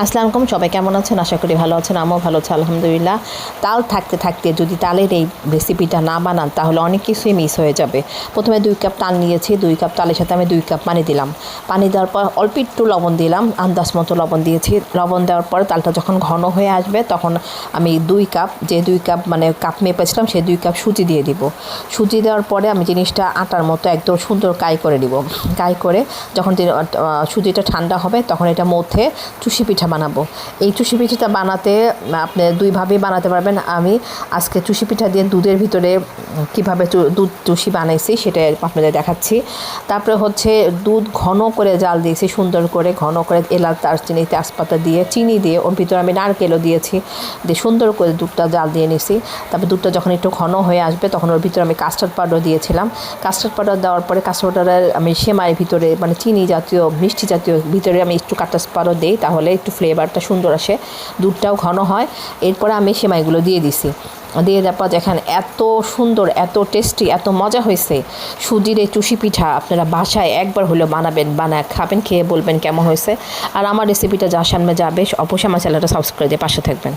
আসসালামু আলাইকুম, সবাই কেমন আছেন? আশা করি ভালো আছেন। আমিও ভালো আছি আলহামদুলিল্লাহ। তাল থাকতে থাকতে যদি তালের এই রেসিপিটা না বানান তাহলে অনেক কিছুই মিস হয়ে যাবে। প্রথমে 2 কাপ তাল নিয়েছি, 2 কাপ তালের সাথে আমি 2 কাপ পানি দিলাম। পানি দেওয়ার পর অল্প একটু লবণ দিলাম, আন্দাজ মতো লবণ দিয়েছি। লবণ দেওয়ার পর তালটা যখন ঘন হয়ে আসবে তখন আমি 2 কাপ মানে কাপ মেপেছিলাম সেই 2 কাপ সুজি দিয়ে দিব। সুজি দেওয়ার পরে আমি জিনিসটা আটার মতো একদম সুন্দর কাই করে দিব। কাই করে যখন সুজিটা ঠান্ডা হবে তখন এটা মধ্যে চুষি পিঠা বানাবো। এই চুষি পিঠাটা বানাতে আপনি 2 ভাবেই বানাতে পারবেন। আমি আজকে চুষি পিঠা দিয়ে দুধের ভিতরে কীভাবে দুধ চুষি বানাইছি সেটা আপনাদের দেখাচ্ছি। তারপরে হচ্ছে দুধ ঘন করে জাল দিয়েছি, সুন্দর করে ঘন করে এলাচ, দারচিনি, তেজপাতা দিয়ে, চিনি দিয়ে, ওর ভিতরে আমি নারকেলও দিয়েছি, দিয়ে সুন্দর করে দুধটা জাল দিয়ে নিছি। তারপরে দুধটা যখন একটু ঘন হয়ে আসবে তখন ওর ভিতরে আমি কাস্টার্ড পাউডার দিয়েছিলাম। কাস্টার্ড পাউডার দেওয়ার পরে কাস্টার্ড পাউডারের আমি সেমাইয়ের ভিতরে মানে চিনি জাতীয় মিষ্টি জাতীয় ভিতরে আমি একটু কাস্টার্ড পাউডার দিই, তাহলে একটু ফ্লেভারটা সুন্দর আসে, দুধটাও ঘন হয়। এরপরে আমি সেমাইগুলো দিয়ে দিছি। দিয়ে দেওয়ার পর দেখেন এত সুন্দর, এত টেস্টি, এত মজা হয়েছে। সুজির এই চুষি পিঠা আপনারা বাসায় একবার হলেও বানাবেন, বানায় খাবেন, খেয়ে বলবেন কেমন হয়েছে। আর আমার রেসিপিটা যার সামনে যাবে অবশ্যই আমার চ্যানেলটা সাবস্ক্রাইব দিয়ে পাশে থাকবেন।